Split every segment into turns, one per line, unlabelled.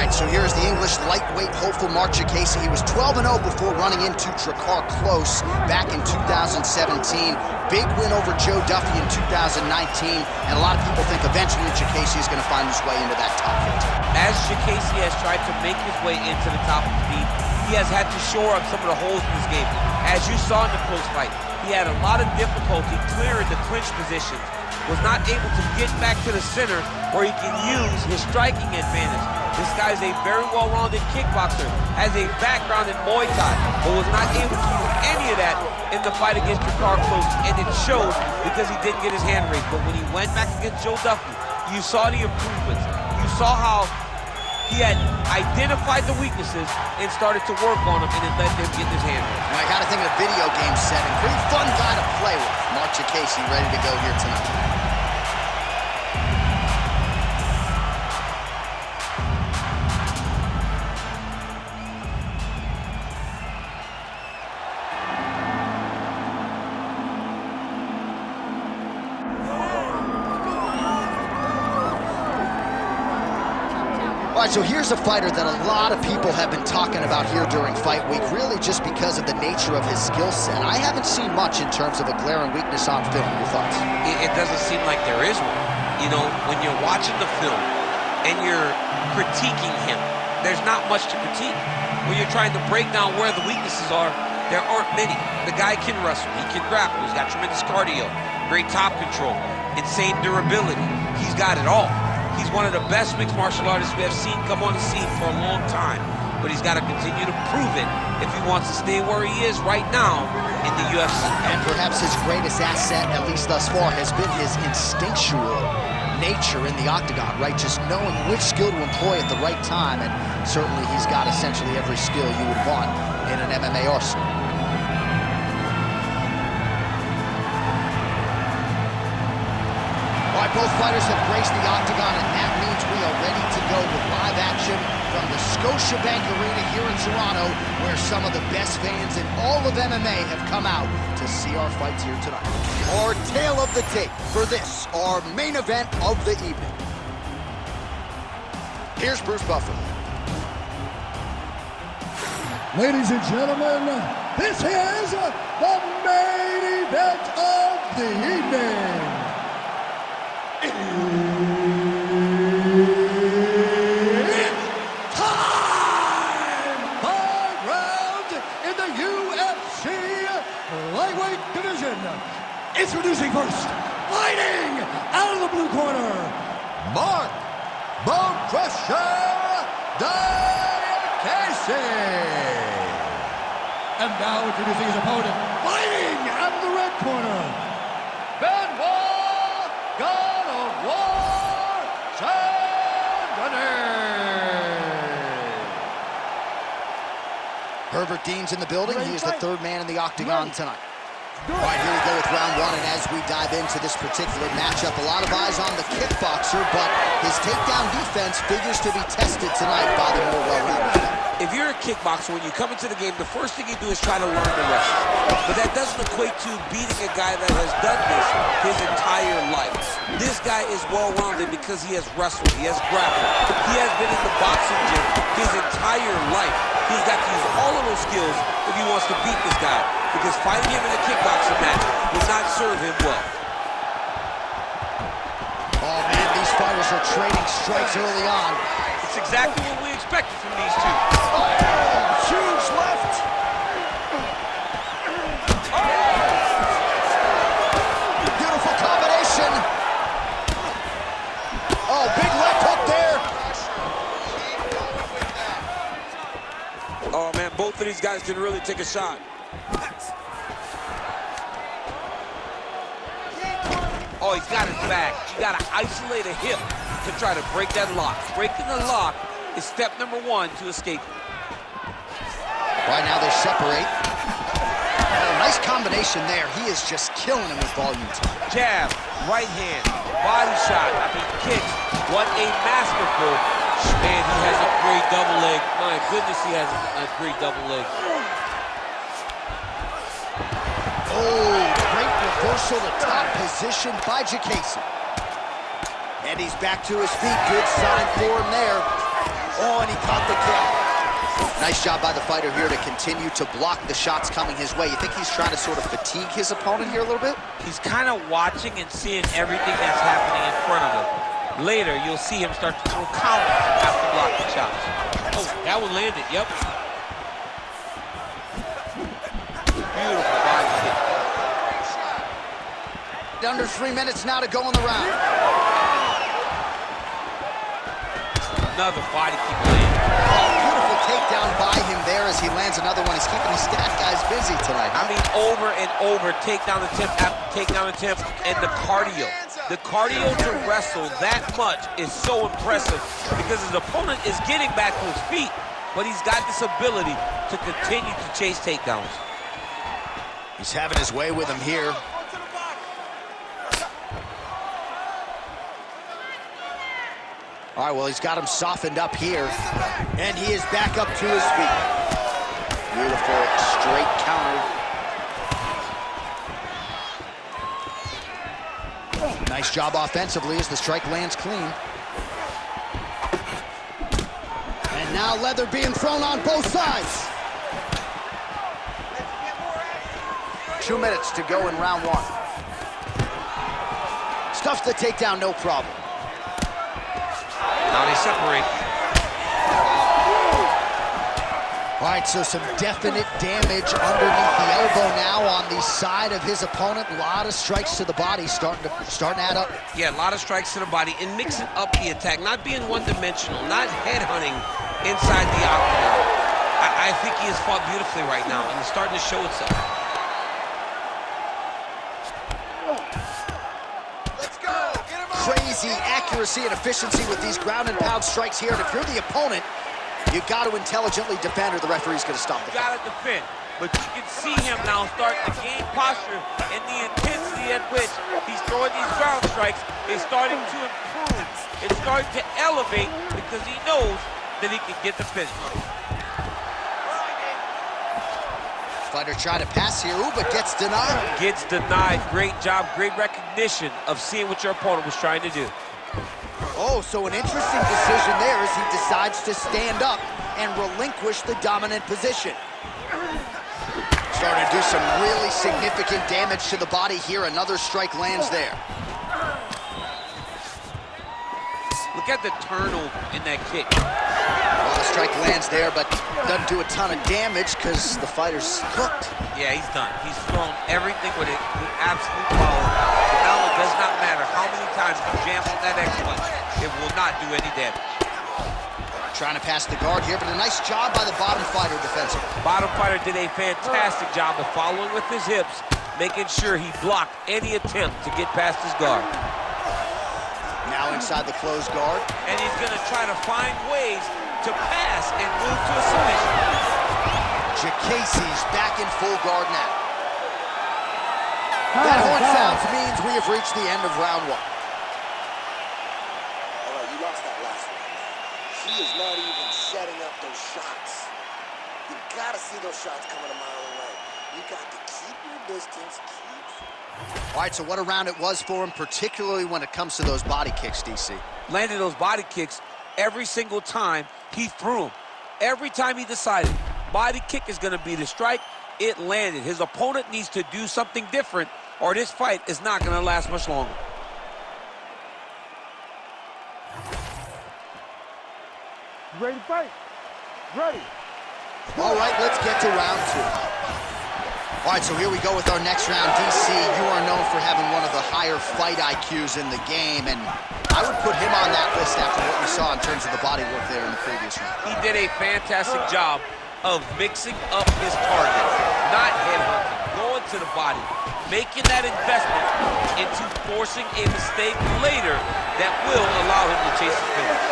right, so here's the English lightweight hopeful Mark Diakiese. He was 12-0 before running into Drakkar Klose back in 2017. Big win over Joe Duffy in 2019, and a lot of people think eventually Diakiese is going to find his way into that top 15.
As Diakiese has tried to make his way into the top 15, he has had to shore up some of the holes in his game. As you saw in the close fight, he had a lot of difficulty clearing the clinch positions, was not able to get back to the center where he can use his striking advantage. This guy is a very well-rounded kickboxer, has a background in Muay Thai, but was not able to use any of that in the fight against Drakkar Klose, and it showed because he didn't get his hand raised. But when he went back against Joe Duffy, you saw the improvements. You saw how he had identified the weaknesses and started to work on them, and it let him get his hand raised.
I got to think of a video game setting. Pretty fun guy to play with. Mark Diakiese ready to go here tonight. All right, so here's a fighter that a lot of people have been talking about here during fight week, really just because of the nature of his skill set. I haven't seen much in terms of a glaring weakness on film. Your thoughts?
It doesn't seem like there is one. You know, when you're watching the film and you're critiquing him, there's not much to critique. When you're trying to break down where the weaknesses are, there aren't many. The guy can wrestle, he can grapple, he's got tremendous cardio, great top control, insane durability. He's got it all. He's one of the best mixed martial artists we have seen come on the scene for a long time, but he's got to continue to prove it if he wants to stay where he is right now in the UFC.
And perhaps his greatest asset, at least thus far, has been his instinctual nature in the octagon, right? Just knowing which skill to employ at the right time, and certainly he's got essentially every skill you would want in an MMA arsenal. Both fighters have graced the octagon, and that means we are ready to go with live action from the Scotiabank Arena here in Toronto, where some of the best fans in all of MMA have come out to see our fights here tonight. Our tale of the tape for this, our main event of the evening. Here's Bruce Buffer.
Ladies and gentlemen, this is the main event of the evening. It's time! 5 rounds in the UFC lightweight division. Introducing first, fighting out of the blue corner, Mark Bone Crusher Diakiese. And now introducing his opponent, fighting out of the red corner, Benoit God of War,
Herbert Dean's in the building. He is the third man in the octagon tonight. All right, here we go with round one, and as we dive into this particular matchup, a lot of eyes on the kickboxer, but his takedown defense figures to be tested tonight by the more well-rounded.
If you're a kickboxer, when you come into the game, the first thing you do is try to learn the wrestle. But that doesn't equate to beating a guy that has done this his entire life. This guy is well-rounded because he has wrestled, he has grappled. He has been in the boxing gym his entire life. He's got to use all of those skills if he wants to beat this guy, because fighting him in a kickboxing match will not serve him well.
Oh man, these fighters are trading strikes early on.
It's exactly what we expected from these two.
Oh, huge left. Beautiful combination. Oh, big left hook there.
Oh man, both of these guys can really take a shot. Oh, he's got his back. You gotta isolate a hip to try to break that lock. Breaking the lock is step number one to escape.
Right now they separate. Oh, nice combination there. He is just killing him with volume.
Jab, right hand, body shot, kicks. What a masterful. Man, he has a great double leg. My goodness, he has a great double leg.
Oh, great reversal to top position by Diakiese. And he's back to his feet. Good sign for him there. Oh, and he caught the kick. Nice job by the fighter here to continue to block the shots coming his way. You think he's trying to sort of fatigue his opponent here a little bit?
He's kind of watching and seeing everything that's happening in front of him. Later, you'll see him start to throw counters after blocking shots. Oh, that one landed, yep. Beautiful body kick.
Under 3 minutes now to go in the round.
Another body kick landed.
Oh, beautiful takedown by him there as he lands another one. He's keeping the stat guys busy tonight.
I mean, over and over, takedown attempt after takedown attempt, and the cardio. The cardio to wrestle that much is so impressive because his opponent is getting back to his feet, but he's got this ability to continue to chase takedowns.
He's having his way with him here. All right, well, he's got him softened up here, and he is back up to his feet. Beautiful straight counter. Nice job offensively as the strike lands clean. And now leather being thrown on both sides. 2 minutes to go in round one. Stuffs the takedown, no problem.
Now they separate.
All right, so some definite damage underneath the elbow now on the side of his opponent. A lot of strikes to the body starting to add up.
Yeah, a lot of strikes to the body and mixing up the attack, not being one-dimensional, not headhunting inside the octagon. I think he has fought beautifully right now, and it's starting to show itself.
Let's go! Get him on. Crazy accuracy and efficiency with these ground and pound strikes here. And if you're the opponent, you've got to intelligently defend or the referee's going to stop the fight.
You got to defend, but you can see him now starting to gain posture, and the intensity at which he's throwing these ground strikes is starting to improve. It's starting to elevate because he knows that he can get the finish.
Fighter trying to pass here, ooh, but gets denied.
Gets denied. Great job, great recognition of seeing what your opponent was trying to do.
Oh, so an interesting decision there as he decides to stand up and relinquish the dominant position. Starting to do some really significant damage to the body here. Another strike lands there.
Look at the turnover in that kick.
Well, the strike lands there, but doesn't do a ton of damage because the fighter's cooked.
Yeah, he's done. He's thrown everything with it with absolute power. Now it does not matter how many times you jam on that X-punch. It will not do any damage.
Trying to pass the guard here, but a nice job by the bottom fighter defensively.
Bottom fighter did a fantastic job of following with his hips, making sure he blocked any attempt to get past his guard.
Now inside the closed guard.
And he's going to try to find ways to pass and move to a submission.
Diakiese's back in full guard now. That horn sounds means we have reached the end of round one.
All right, you lost that last one. He is not even setting up those shots. You gotta see those shots coming a mile away. You got to keep your distance,
All right, so what a round it was for him, particularly when it comes to those body kicks, DC.
Landed those body kicks every single time he threw them. Every time he decided body kick is going to be the strike, it landed. His opponent needs to do something different, or this fight is not going to last much longer.
Ready to fight? Ready.
All right, let's get to round two. All right, so here we go with our next round. DC, you are known for having one of the higher fight IQs in the game, and I would put him on that list after what we saw in terms of the body work there in the previous round.
He did a fantastic job of mixing up his target, not headhunting, going to the body, making that investment into forcing a mistake later that will allow him to chase his finish.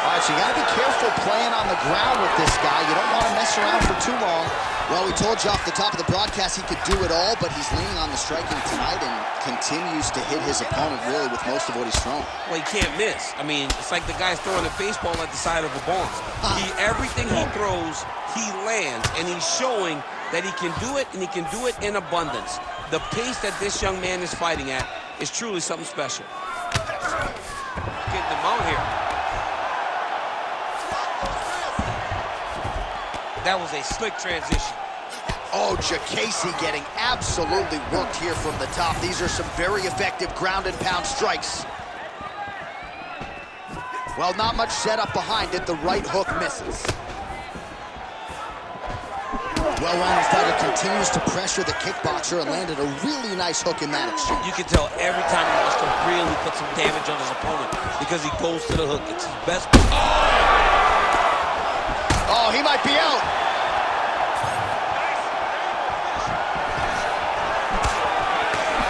All right, so you got to be careful playing on the ground with this guy. You don't want to mess around for too long. Well, we told you off the top of the broadcast he could do it all, but he's leaning on the striking tonight and continues to hit his opponent really with most of what he's thrown.
Well, he can't miss. I mean, it's like the guy's throwing a baseball at the side of a barn. Everything he throws, he lands, and he's showing that he can do it, and he can do it in abundance. The pace that this young man is fighting at is truly something special. Getting the mount here. That was a slick transition.
Oh, Diakiese getting absolutely worked here from the top. These are some very effective ground and pound strikes. Well, not much setup behind it. The right hook misses. Well-rounded fighter continues to pressure the kickboxer and landed a really nice hook in that exchange.
You can tell every time he wants to really put some damage on his opponent because he goes to the hook. It's his best.
Oh, he might be out.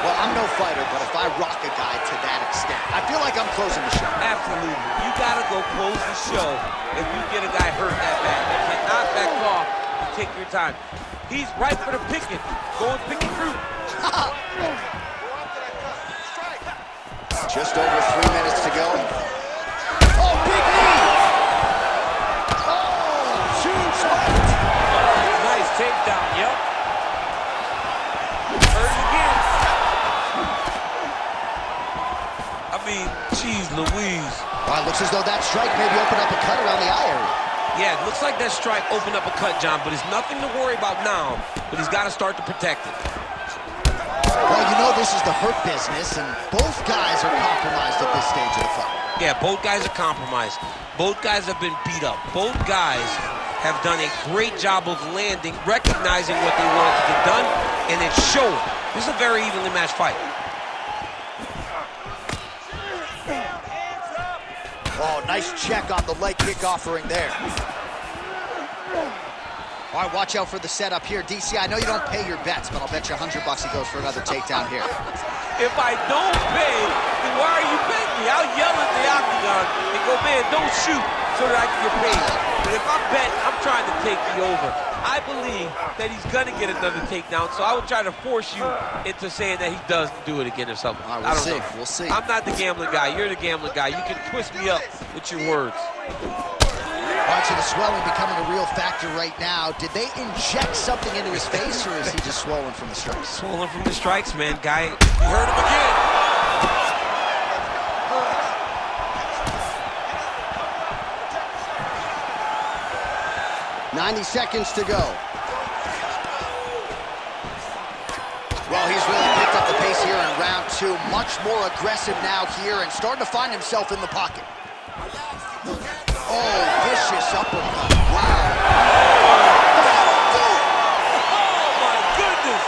Well, I'm no fighter, but if I rock a guy to that extent, I feel like I'm closing the show.
Absolutely. You gotta go close the show if you get a guy hurt that bad. You cannot back off. Take your time. He's right for the picking. Go and pick your fruit.
Just over 3 minutes to go. Oh, big knee! Oh, huge left.
Nice takedown, yep. Hurt again. I mean, geez Louise.
Well, it looks as though that strike maybe opened up a cut around the eye area.
Yeah, it looks like that strike opened up a cut, John, but it's nothing to worry about now, but he's got to start to protect it.
Well, you know this is the hurt business, and both guys are compromised at this stage of the fight.
Yeah, both guys are compromised. Both guys have been beat up. Both guys have done a great job of landing, recognizing what they wanted to get done, and it's showing. This is a very evenly matched fight.
Oh, nice check on the leg kick offering there. All right, watch out for the setup here. DC, I know you don't pay your bets, but I'll bet you $100 he goes for another takedown here.
If I don't pay, then why are you betting me? I'll yell at the octagon and go, man, don't shoot so that I can get paid. But if I'm betting, I'm trying to take the over. I believe that he's going to get another takedown, so I would try to force you into saying that he does do it again or something.
All right,
I don't know.
We'll see.
I'm not the gambling guy. You're the gambling guy. You can twist me up with your words.
All right, so the swelling becoming a real factor right now. Did they inject something into his face, or is he just swollen from the strikes?
Swollen from the strikes, man. Guy, you heard him again.
90 seconds to go. Well, he's really picked up the pace here in round 2. Much more aggressive now here and starting to find himself in the pocket. Oh, vicious uppercut. Wow.
Oh, my goodness.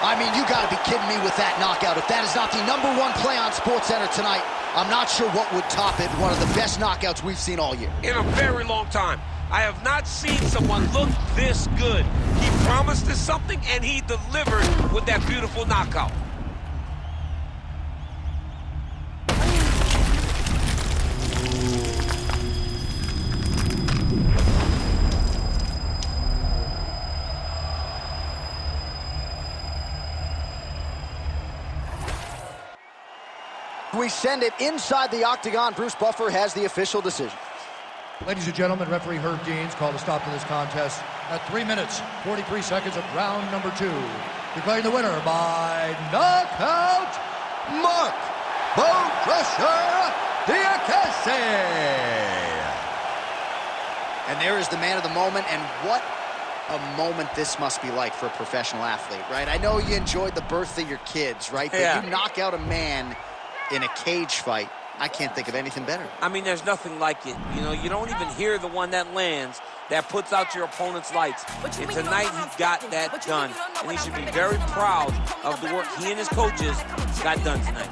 I mean, you got to be kidding me with that knockout. If that is not the #1 play on SportsCenter tonight, I'm not sure what would top it. One of the best knockouts we've seen all year.
In a very long time. I have not seen someone look this good. He promised us something, and he delivered with that beautiful knockout.
We send it inside the octagon. Bruce Buffer has the official decision.
Ladies and gentlemen, referee Herb Deans called a stop to this contest at 3 minutes, 43 seconds of round number 2. Declaring the winner by knockout, Mark Bone Crusher Diakiese.
And there is the man of the moment, and what a moment this must be like for a professional athlete, right? I know you enjoyed the birth of your kids, right? But
yeah.
You knock out a man in a cage fight. I can't think of anything better.
I mean, there's nothing like it. You know, you don't even hear the one that lands, that puts out your opponent's lights. And tonight, he got that done. And he should be very proud of the work he and his coaches got done tonight.